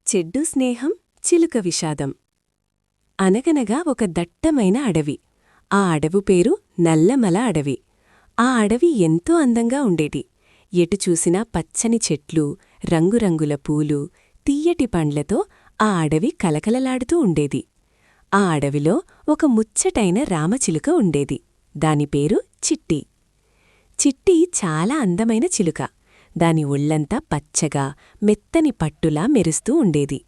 చెడ్డు స్నేహం చిలుక విషాదం. అనగనగా ఒక దట్టమైన అడవి. ఆ అడవి పేరు నల్లమల అడవి. ఆ అడవి ఎంతో అందంగా ఉండేది. ఎటు చూసినా పచ్చని చెట్లు, రంగురంగుల పూలు, తీయటి పండ్లతో ఆ అడవి కలకలలాడుతూ ఉండేది. ఆ అడవిలో ఒక ముచ్చటైన రామచిలుక ఉండేది. దాని పేరు చిట్టి. చిట్టి చాలా అందమైన చిలుక. దాని ఒళ్లంతా పచ్చగా, మెత్తని పట్టులా మెరుస్తూ ఉండేది.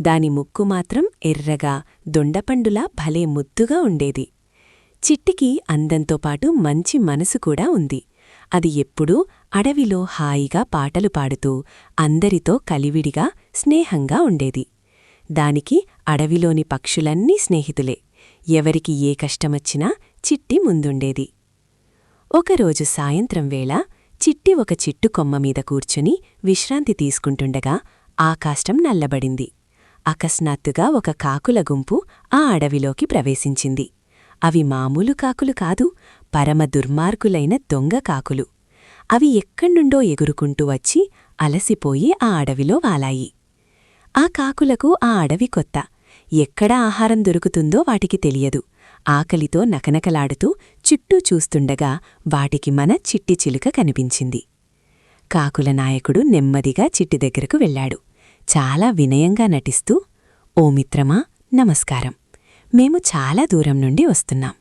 దాని ముక్కు మాత్రం ఎర్రగా, దొండపండులా భలే ముద్దుగా ఉండేది. చిట్టికి అందంతోపాటు మంచి మనసు కూడా ఉంది. అది ఎప్పుడూ అడవిలో హాయిగా పాటలు పాడుతూ, అందరితో కలివిడిగా, స్నేహంగా ఉండేది. దానికి అడవిలోని పక్షులన్నీ స్నేహితులే. ఎవరికి ఏ కష్టమొచ్చినా చిట్టి ముందుండేది. ఒకరోజు సాయంత్రం వేళ చిట్టి ఒక చిట్టు కొమ్మమీద కూర్చుని విశ్రాంతి తీసుకుంటుండగా ఆకాశం నల్లబడింది. అకస్మాత్తుగా ఒక కాకుల గుంపు ఆ అడవిలోకి ప్రవేశించింది. అవి మామూలు కాకులు కాదు, పరమ దుర్మార్గులైన దొంగ కాకులు. అవి ఎక్కడ్నుండో ఎగురుకుంటూ వచ్చి అలసిపోయి ఆ అడవిలో వాలాయి. ఆ కాకులకు ఆ అడవి కొత్త. ఎక్కడ ఆహారం దొరుకుతుందో వాటికి తెలియదు. ఆకలితో నకనకలాడుతూ చుట్టూ చూస్తుండగా వాటికి మన చిట్టి చిలుక కనిపించింది. కాకుల నాయకుడు నెమ్మదిగా చిట్టి దగ్గరకు వెళ్లాడు. చాలా వినయంగా నటిస్తూ, "ఓ మిత్రమా, నమస్కారం. మేము చాలా దూరం నుండి వస్తున్నాం.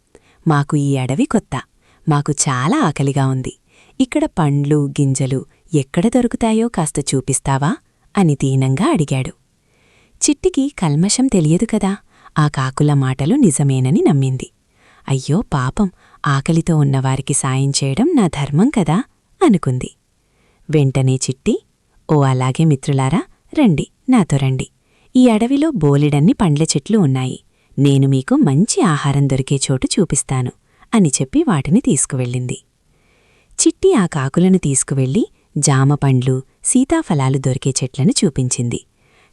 మాకు ఈ అడవి కొత్త. మాకు చాలా ఆకలిగా ఉంది. ఇక్కడ పండ్లు, గింజలు ఎక్కడ దొరుకుతాయో కాస్త చూపిస్తావా?" అని దీనంగా అడిగాడు. చిట్టికి కల్మషం తెలియదు కదా. ఆ కాకుల మాటలు నిజమేనని నమ్మింది. అయ్యో పాపం, ఆకలితో ఉన్నవారికి సాయం చేయడం నా ధర్మం కదా అనుకుంది. వెంటనే చిట్టి, "ఓ అలాగే మిత్రులారా, రండి, నాతో రండి. ఈ అడవిలో బోలెడన్ని పండ్ల చెట్లు ఉన్నాయి. నేను మీకు మంచి ఆహారం దొరికే చోటు చూపిస్తాను" అని చెప్పి వాటిని తీసుకువెళ్ళింది. చిట్టి ఆ కాకులను తీసుకువెళ్ళి జామపండ్లు, సీతాఫలాలు దొరికే చెట్లను చూపించింది.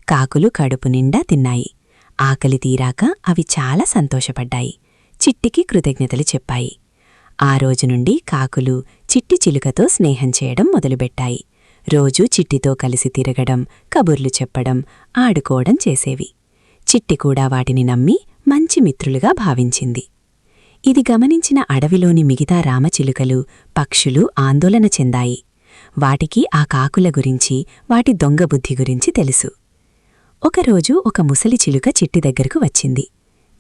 కాకులు కడుపు నిండా తిన్నాయి. ఆకలి తీరాక అవి చాలా సంతోషపడ్డాయి. చిట్టికి కృతజ్ఞతలు చెప్పాయి. ఆ రోజునుండి కాకులు చిట్టి చిలుకతో స్నేహం చేయడం మొదలుపెట్టాయి. రోజూ చిట్టితో కలిసి తిరగడం, కబుర్లు చెప్పడం, ఆడుకోవడం చేసేవి. చిట్టి కూడా వాటిని నమ్మి మంచి మిత్రులుగా భావించింది. ఇది గమనించిన అడవిలోని మిగతా రామచిలుకలు, పక్షులు ఆందోళన చెందాయి. వాటికి ఆ కాకుల గురించి, వాటి దొంగబుద్ధి గురించి తెలుసు. ఒకరోజు ఒక ముసలి చిలుక చిట్టి దగ్గరకు వచ్చింది.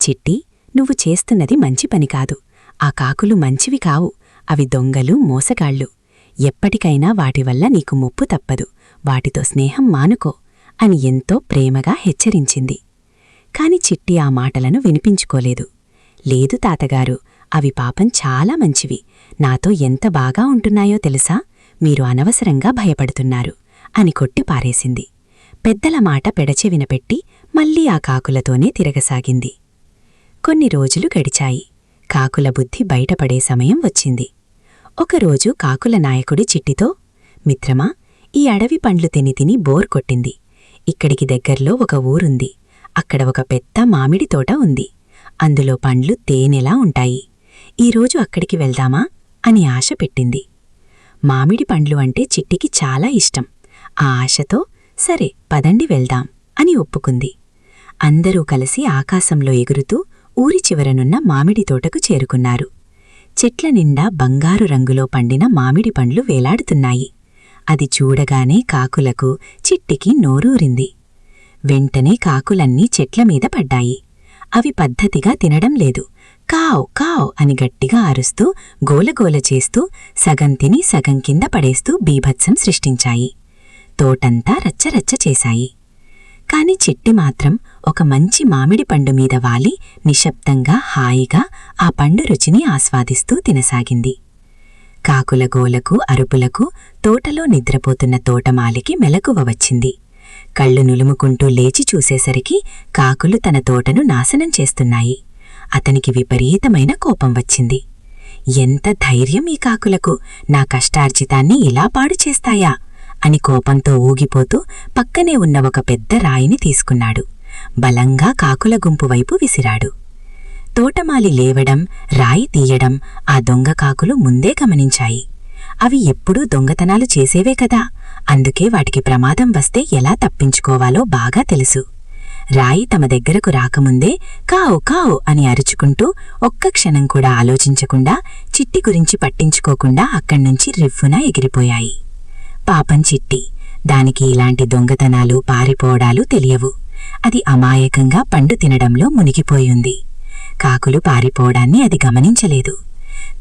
"చిట్టి, నువ్వు చేస్తున్నది మంచి పని కాదు. ఆ కాకులు మంచివి కావు. అవి దొంగలు, మోసగాళ్ళు. ఎప్పటికైనా వాటివల్ల నీకు ముప్పు తప్పదు. వాటితో స్నేహం మానుకో" అని ఎంతో ప్రేమగా హెచ్చరించింది. కాని చిట్టి ఆ మాటలను వినిపించుకోలేదు. "లేదు తాతగారు, అవి పాపం చాలా మంచివి. నాతో ఎంత బాగా ఉంటున్నాయో తెలుసా? మీరు అనవసరంగా భయపడుతున్నారు" అని కొట్టి పారేసింది. పెద్దల మాట పెడచెవిన పెట్టి మళ్లీ ఆ కాకులతోనే తిరగసాగింది. కొన్ని రోజులు గడిచాయి. కాకుల బుద్ధి బయటపడే సమయం వచ్చింది. ఒకరోజు కాకుల నాయకుడి చిట్టితో, "మిత్రమా, ఈ అడవి పండ్లు తిని తిని బోర్ కొట్టింది. ఇక్కడికి దగ్గర్లో ఒక ఊరుంది. అక్కడ ఒక పెద్ద మామిడి తోట ఉంది. అందులో పండ్లు తేనెలా ఉంటాయి. ఈరోజు అక్కడికి వెళ్దామా?" అని ఆశ పెట్టింది. మామిడి పండ్లు అంటే చిట్టికి చాలా ఇష్టం. ఆ ఆశతో, "సరే, పదండి వెళ్దాం" అని ఒప్పుకుంది. అందరూ కలిసి ఆకాశంలో ఎగురుతూ ఊరి చివరనున్న మామిడి తోటకు చేరుకున్నారు. చెట్ల నిండా బంగారు రంగులో పండిన మామిడి పండ్లు వేలాడుతున్నాయి. అది చూడగానే కాకులకు, చిట్టికి నోరూరింది. వెంటనే కాకులన్నీ చెట్లమీద పడ్డాయి. అవి పద్ధతిగా తినడం లేదు. "కావ్ కావ్" అని గట్టిగా అరుస్తూ, గోలగోల చేస్తూ, సగం తిని సగం కింద పడేస్తూ బీభత్సం సృష్టించాయి. తోటంతా రచ్చరచ్చ చేశాయి. కాని చిట్టి మాత్రం ఒక మంచి మామిడి పండు మీద వాలి నిశ్శబ్దంగా, హాయిగా ఆ పండు రుచిని ఆస్వాదిస్తూ తినసాగింది. కాకుల గోలకు, అరుపులకు తోటలో నిద్రపోతున్న తోటమాలికి మెలకువ వచ్చింది. కళ్ళు నులుముకుంటూ లేచి చూసేసరికి కాకులు తన తోటను నాశనం చేస్తున్నాయి. అతనికి విపరీతమైన కోపం వచ్చింది. "ఎంత ధైర్యం ఈ కాకులకు! నా కష్టార్జితాన్ని ఇలా పాడు చేస్తాయా?" అని కోపంతో ఊగిపోతూ పక్కనే ఉన్న ఒక పెద్ద రాయిని తీసుకున్నాడు. బలంగా కాకుల గుంపు వైపు విసిరాడు. తోటమాలి లేవడం, రాయి తీయడం ఆ దొంగ కాకులు ముందే గమనించాయి. అవి ఎప్పుడూ దొంగతనాలు చేసేవే కదా. అందుకే వాటికి ప్రమాదం వస్తే ఎలా తప్పించుకోవాలో బాగా తెలుసు. రాయి తమ దగ్గరకు రాకముందే కావు కావు అని అరుచుకుంటూ ఒక్క క్షణం కూడా ఆలోచించకుండా చిట్టి గురించి పట్టించుకోకుండా అక్కడ్నుంచి రివ్వున ఎగిరిపోయాయి. పాపం చిట్టి, దానికి ఇలాంటి దొంగతనాలు పారిపోవడాలు తెలియవు. అది అమాయకంగా పండు తినడంలో మునిగిపోయింది. కాకులు పారిపోవడాన్ని అది గమనించలేదు.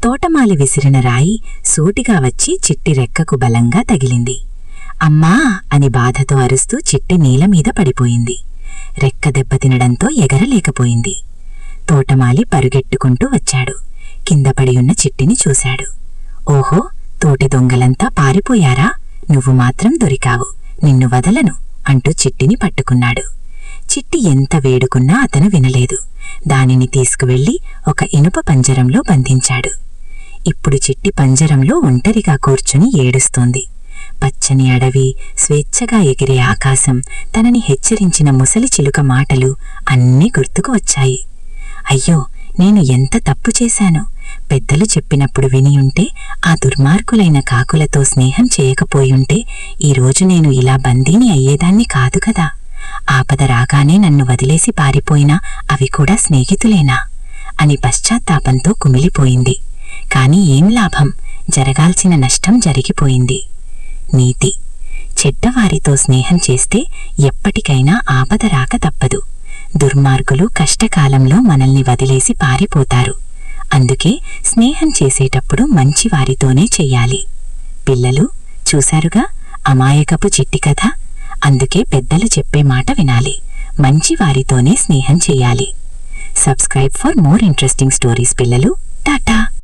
తోటమాలి విసిరిన రాయి సూటిగా వచ్చి చిట్టి రెక్కకు బలంగా తగిలింది. అమ్మా అని బాధతో అరుస్తూ చిట్టి నేలమీద పడిపోయింది. రెక్క దెబ్బతినడంతో ఎగరలేకపోయింది. తోటమాలి పరుగెట్టుకుంటూ వచ్చాడు. కిందపడి ఉన్న చిట్టిని చూశాడు. ఓహో, తోటి దొంగలంతా పారిపోయారా? నువ్వు మాత్రం దొరికావు, నిన్ను వదలను అంటూ చిట్టిని పట్టుకున్నాడు. చిట్టి ఎంత వేడుకున్నా అతను వినలేదు. దానిని తీసుకువెళ్లి ఒక ఇనుప పంజరంలో బంధించాడు. ఇప్పుడు చిట్టి పంజరంలో ఒంటరిగా కూర్చుని ఏడుస్తోంది. పచ్చని అడవి, స్వేచ్ఛగా ఎగిరే ఆకాశం, తనని హెచ్చరించిన ముసలి చిలుక మాటలు అన్నీ గుర్తుకు వచ్చాయి. అయ్యో, నేను ఎంత తప్పు చేశానో! పెద్దలు చెప్పినప్పుడు వినియుంటే, ఆ దుర్మార్గులైన కాకులతో స్నేహం చేయకపోయుంటే ఈరోజు నేను ఇలా బందీని అయ్యేదాన్ని కాదు కదా. ఆపద రాగానే నన్ను వదిలేసి పారిపోయినా అవి కూడా స్నేహితులేనా అని పశ్చాత్తాపంతో కుమిలిపోయింది. కాని ఏం లాభం, జరగాల్సిన నష్టం జరిగిపోయింది. నీతి: చెడ్డవారితో స్నేహం చేస్తే ఎప్పటికైనా ఆపద రాక తప్పదు. దుర్మార్గులు కష్టకాలంలో మనల్ని వదిలేసి పారిపోతారు. అందుకే స్నేహం చేసేటప్పుడు మంచివారితోనే చెయ్యాలి. పిల్లలు, చూశారుగా అమాయకపు చిట్టి కథ. అందుకే పెద్దలు చెప్పే మాట వినాలి, మంచివారితోనే స్నేహం చెయ్యాలి. Subscribe for more interesting stories పిల్లలు. టాటా.